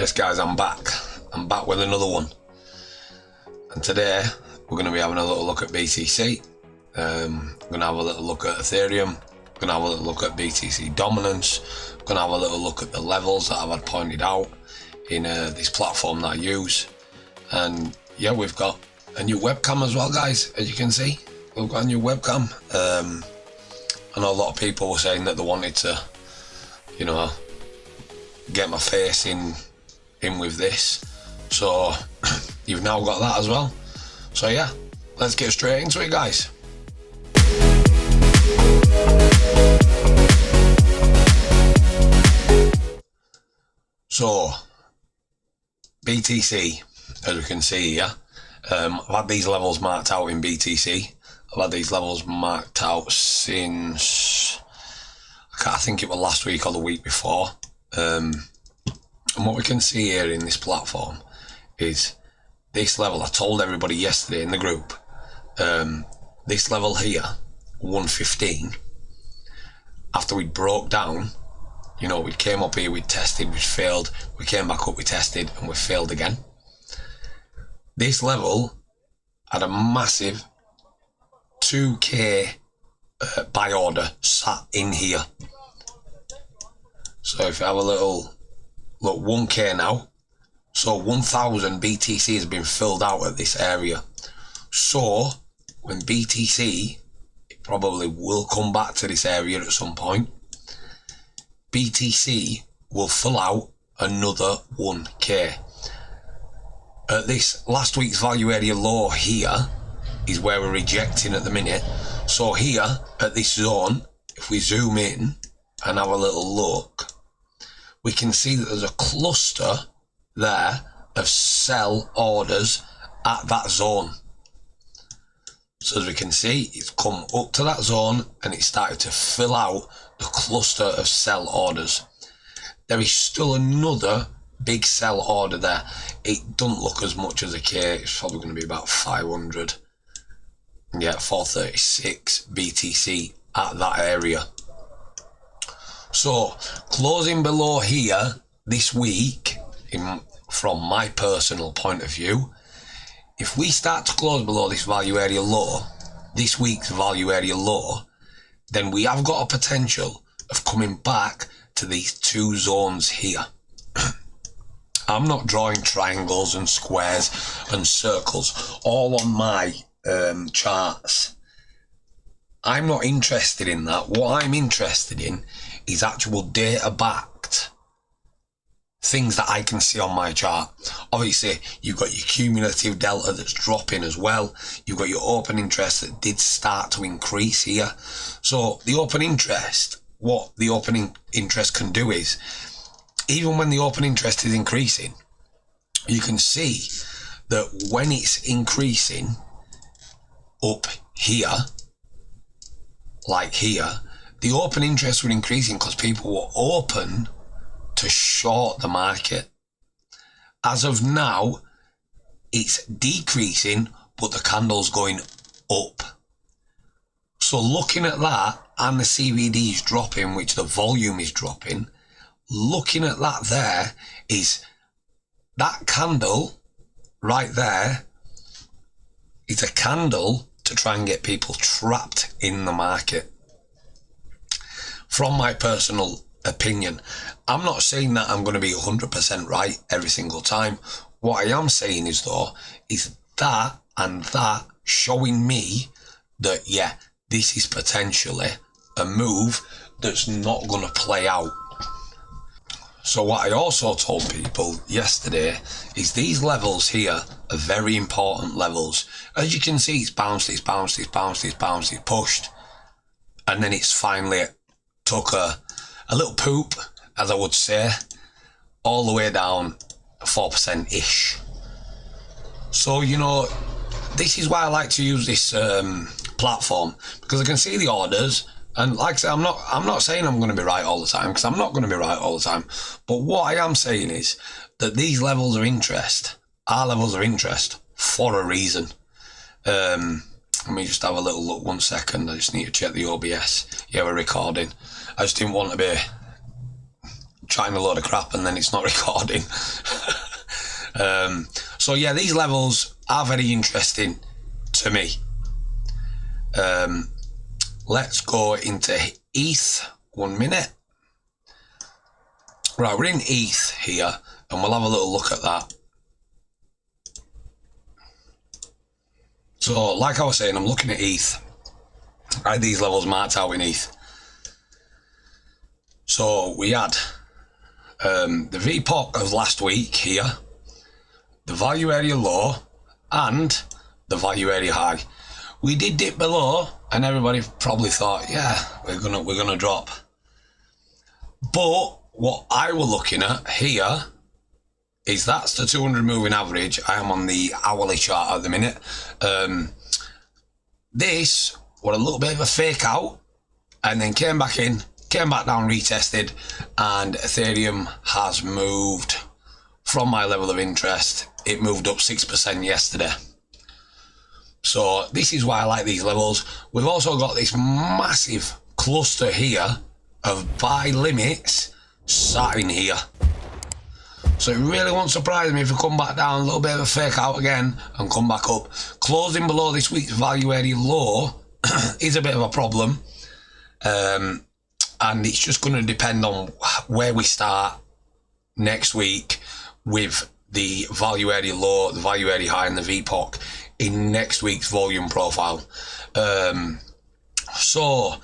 Yes guys, I'm back with another one, and today we're going to be having a little look at BTC. We're going to have a little look at Ethereum, we're going to have a little look at BTC dominance, we're going to have a little look at the levels that I've had pointed out in this platform that I use. And yeah, we've got a new webcam as well guys, as you can see. We've got a new webcam. I know a lot of people were saying that they wanted to, you know, get my face in with this, so you've now got that as well. So yeah, let's get straight into it guys. So BTC, as we can see here, I've had these levels marked out in BTC. I've had these levels marked out since, I think it was last week or the week before. And what we can see here in this platform is this level. I told everybody yesterday in the group, this level here, 115, after we broke down, you know, we came up here, we tested, we failed, we came back up, we tested, and we failed again. This level had a massive 2k buy order sat in here. So if you have a little look, 1k now, so 1000 BTC has been filled out at this area. So when BTC, it probably will come back to this area at some point, BTC will fill out another 1k. At this last week's value area low here is where we're rejecting at the minute. So here at this zone, if we zoom in and have a little look, we can see that there's a cluster there of sell orders at that zone. So as we can see, it's come up to that zone and it started to fill out the cluster of sell orders. There is still another big sell order there. It doesn't look as much as a K. It's probably going to be about 500. Yeah, 436 BTC at that area. So closing below here this week, from my personal point of view, if we start to close below this value area low, this week's value area low, then we have got a potential of coming back to these two zones here. I'm not drawing triangles and squares and circles all on my charts. I'm not interested in that. What I'm interested in is actual data backed things that I can see on my chart. Obviously you've got your cumulative delta that's dropping as well. You've got your open interest that did start to increase here. So the open interest, what the open interest can do is, even when the open interest is increasing, you can see that when it's increasing up here, like here, the open interest were increasing because people were open to short the market. As of now, it's decreasing, but the candle's going up. So looking at that, and the CVD is dropping, which the volume is dropping, looking at that there is that candle right there is a candle to try and get people trapped in the market. From my personal opinion, I'm not saying that I'm going to be 100% right every single time. What I am saying is though, is that and that showing me that yeah, this is potentially a move that's not going to play out. So what I also told people yesterday is these levels here are very important levels. As you can see, it's bounced, it's bounced, it's bounced, it's bounced, it's pushed, and then it's finally took a little poop, as I would say, all the way down 4%-ish. So, you know, this is why I like to use this platform, because I can see the orders. And like I said, I'm not saying I'm going to be right all the time, because I'm not going to be right all the time. But what I am saying is that these levels of interest are levels of interest for a reason. Let me just have a little look 1 second. I just need to check the OBS. Yeah, we're recording. I just didn't want to be chatting a load of crap and then it's not recording. So yeah, these levels are very interesting to me. Let's go into ETH 1 minute. Right, we're in ETH here and we'll have a little look at that. So like I was saying, I'm looking at ETH. I had these levels marked out in ETH. So we had the VPOC of last week here, the value area low and the value area high. We did dip below and everybody probably thought, yeah, we're gonna drop. But what I was looking at here is that's the 200 moving average. I am on the hourly chart at the minute. This was a little bit of a fake out and then came back in, came back down, retested, and Ethereum has moved from my level of interest. It moved up 6% yesterday. So this is why I like these levels. We've also got this massive cluster here of buy limits sat in here. So it really won't surprise me if we come back down, a little bit of a fake out again and come back up. Closing below this week's value area low is a bit of a problem. And it's just going to depend on where we start next week with the value area low, the value area high and the VPOC in next week's volume profile. So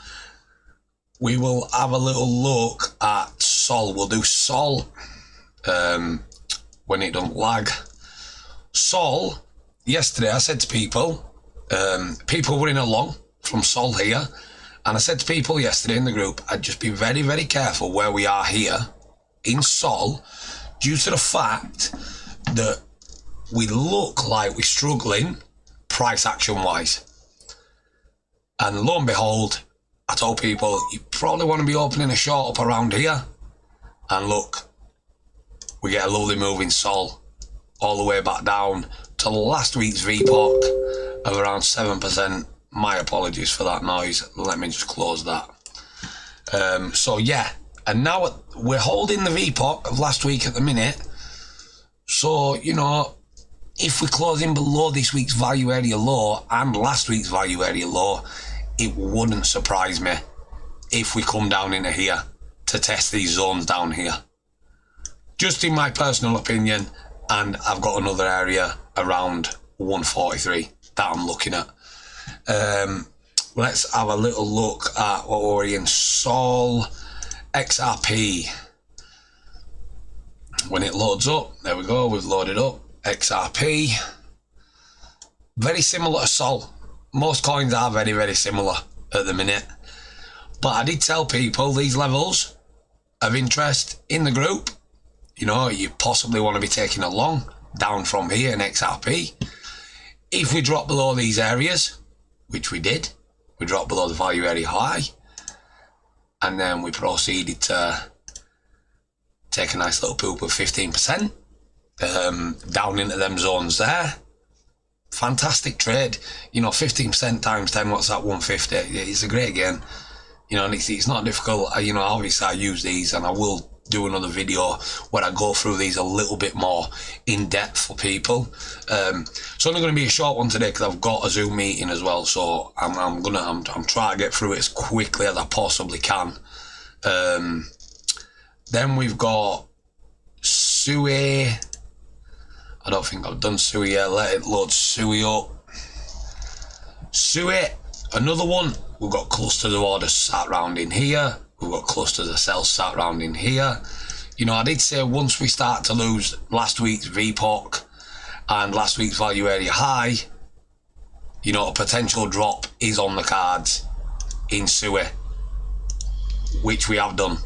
we will have a little look at Sol. We'll do Sol when it doesn't lag. Sol, yesterday I said to people, people were in a long from Sol here, and I said to people yesterday in the group, I'd just be very, very careful where we are here in Sol, due to the fact that we look like we're struggling price action wise. And lo and behold, I told people, you probably want to be opening a short up around here. And look, we get a lovely move in Sol all the way back down to last week's VPOC of around 7%. My apologies for that noise. Let me just close that. So yeah, and now we're holding the VPOC of last week at the minute. So, you know, if we're closing below this week's value area low and last week's value area low, it wouldn't surprise me if we come down into here to test these zones down here. Just in my personal opinion, and I've got another area around 143 that I'm looking at. Let's have a little look at what we're in. Sol XRP. When it loads up, there we go, we've loaded up XRP. Very similar to Sol. Most coins are very, very similar at the minute. But I did tell people these levels of interest in the group, you know, you possibly want to be taking a long down from here in XRP. If we drop below these areas, which we did, we dropped below the value area high, and then we proceeded to take a nice little poop of 15% down into them zones there. Fantastic trade, you know, 15% times 10, what's that, 150? It's a great game, you know, and it's not difficult. You know, obviously I use these, and I will do another video where I go through these a little bit more in depth for people. It's only going to be a short one today because I've got a Zoom meeting as well, so I'm trying to get through it as quickly as I possibly can. Then we've got SUI. I don't think I've done SUI yet. Let it load SUI up. SUI, another one. We've got clusters of orders sat round in here. We've got clusters of sales sat round in here. You know, I did say once we start to lose last week's VPOC and last week's value area high, you know, a potential drop is on the cards in SUI, which we have done.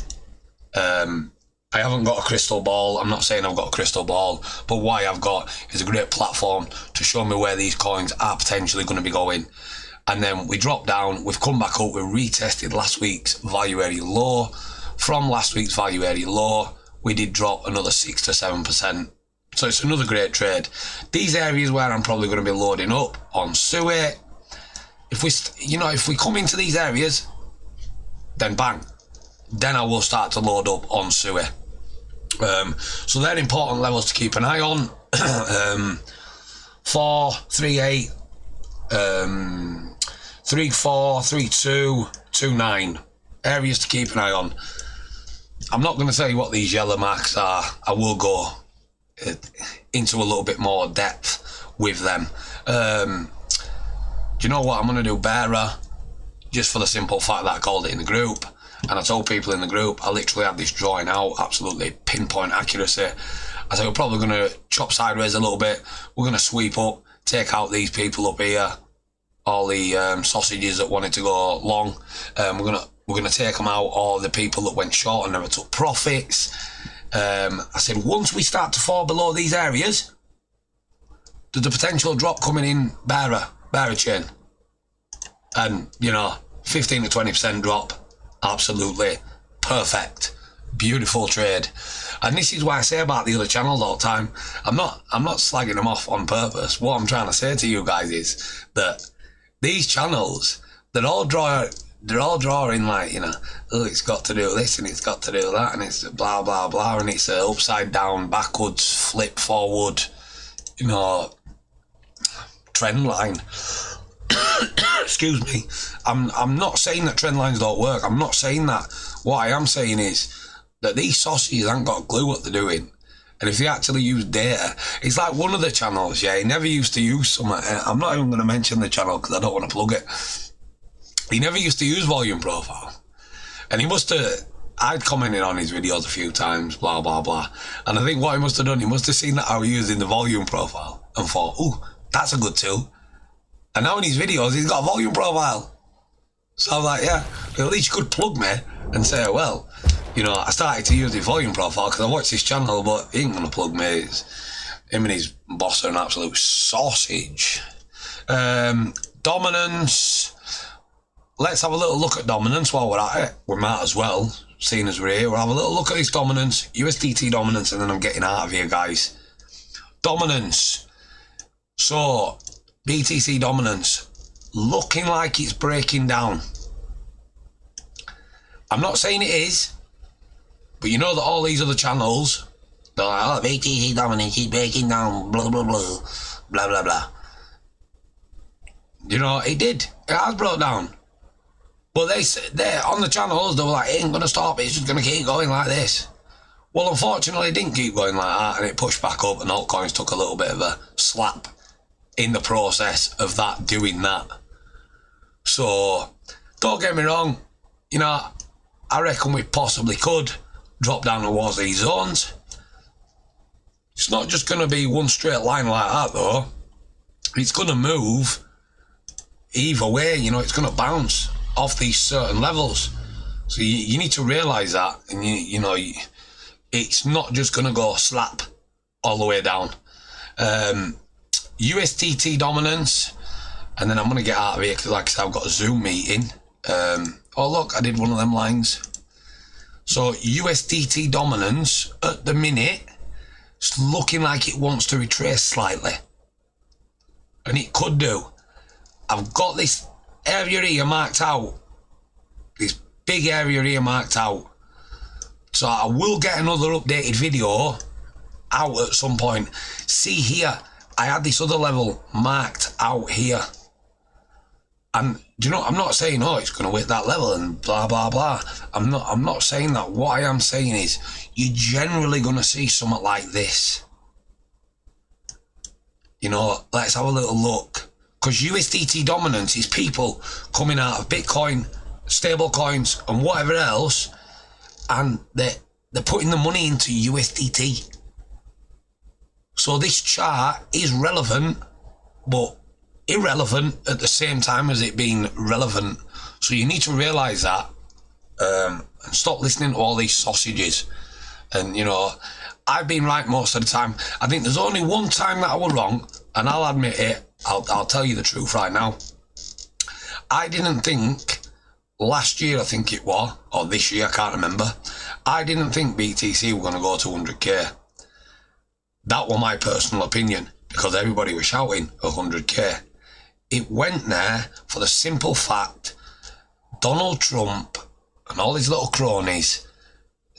I haven't got a crystal ball. I'm not saying I've got a crystal ball, but what I've got is a great platform to show me where these coins are potentially going to be going. And then we dropped down, we've come back up, we retested last week's value area low. From last week's value area low, we did drop another 6 to 7%. So it's another great trade. These areas where I'm probably going to be loading up on SUI. If we come into these areas, then bang, then I will start to load up on SUI. So they're important levels to keep an eye on. 4, 3, 8, 3, 4, 3, 2, 2, 9. Areas to keep an eye on. I'm not going to say what these yellow marks are. I will go into a little bit more depth with them. Do you know what I'm going to do? Bearer, just for the simple fact that I called it in the group. And I told people in the group, I literally had this drawing out, absolutely pinpoint accuracy. I said, we're probably going to chop sideways a little bit. We're going to sweep up, take out these people up here, all the sausages that wanted to go long. We're gonna take them out, or the people that went short and never took profits. I said, once we start to fall below these areas, there's a potential drop coming in bearer chain. And, you know, 15 to 20% drop. Absolutely perfect, beautiful trade. And this is why I say about the other channels all the time, I'm not slagging them off on purpose. What I'm trying to say to you guys is that these channels, they're all drawing like, you know, oh, it's got to do this and it's got to do that and it's blah blah blah and it's upside down, backwards, flip forward, you know, trend line. Excuse me. I'm not saying that trend lines don't work. I'm not saying that. What I am saying is that these sausages ain't got a clue what they're doing. And if they actually use data, it's like one of the channels, yeah, he never used to use something. I'm not even going to mention the channel because I don't want to plug it. He never used to use volume profile. And he must have, I'd commented on his videos a few times, blah, blah, blah. And I think what he must have done, he must have seen that I was using the volume profile and thought, oh, that's a good tool. And now in his videos, he's got a volume profile. So I was like, yeah, at least you could plug me and say, well, you know, I started to use the volume profile because I watched this channel, but he ain't going to plug me. It's, him and his boss are an absolute sausage. Dominance. Let's have a little look at dominance while we're at it. We might as well, seeing as we're here. We'll have a little look at this dominance, USDT dominance, and then I'm getting out of here, guys. Dominance. So, BTC dominance, looking like it's breaking down. I'm not saying it is, but you know that all these other channels, they're like, oh, BTC dominance is breaking down, blah, blah, blah, blah, blah, blah. You know, it did. It has broke down. But they're on the channels, they were like, it ain't going to stop, it's just going to keep going like this. Well, unfortunately, it didn't keep going like that, and it pushed back up, and altcoins took a little bit of a slap in the process of that, doing that. So, don't get me wrong, you know, I reckon we possibly could drop down towards these zones. It's not just going to be one straight line like that, though. It's going to move either way, you know, it's going to bounce off these certain levels. So you need to realise that, and you know, it's not just going to go slap all the way down. USDT dominance, and then I'm going to get out of here because, like I said, I've got a Zoom meeting. Oh look, I did one of them lines. So USDT dominance at the minute, it's looking like it wants to retrace slightly, and it could do. I've got this area here marked out, this big area here marked out, so I will get another updated video out at some point. See here, I had this other level marked out here, and do you know, I'm not saying, oh, it's going to hit that level and blah blah blah. I'm not saying that. What I am saying is, you're generally going to see something like this. You know, let's have a little look. Because USDT dominance is people coming out of Bitcoin, stable coins, and whatever else, and they're putting the money into USDT. So this chart is relevant, but irrelevant at the same time as it being relevant. So you need to realise that, and stop listening to all these sausages. And, you know, I've been right most of the time. I think there's only one time that I was wrong, and I'll admit it. I'll tell you the truth right now. I didn't think, last year I think it was, or this year, I can't remember, I didn't think BTC were going to go to 100k. That was my personal opinion, because everybody was shouting 100k. It went there for the simple fact Donald Trump and all his little cronies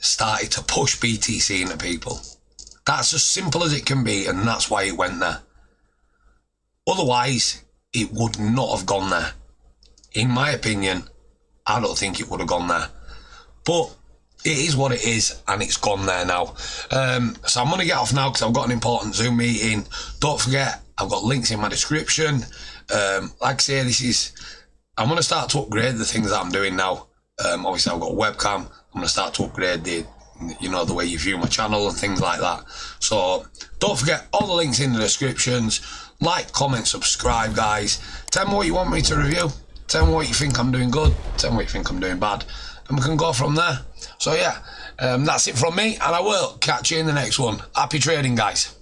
started to push BTC into people. That's as simple as it can be, and that's why it went there. Otherwise, it would not have gone there. In my opinion, I don't think it would have gone there. But it is what it is, and it's gone there now. So I'm going to get off now because I've got an important Zoom meeting. Don't forget, I've got links in my description. Like I say, I'm going to start to upgrade the things that I'm doing now. Obviously, I've got a webcam. I'm going to start to upgrade the way you view my channel and things like that. So don't forget, all the links in the descriptions. Like, comment, subscribe, guys. Tell me what you want me to review. Tell me what you think I'm doing good. Tell me what you think I'm doing bad. And we can go from there. So yeah, that's it from me, and I will catch you in the next one. Happy trading, guys.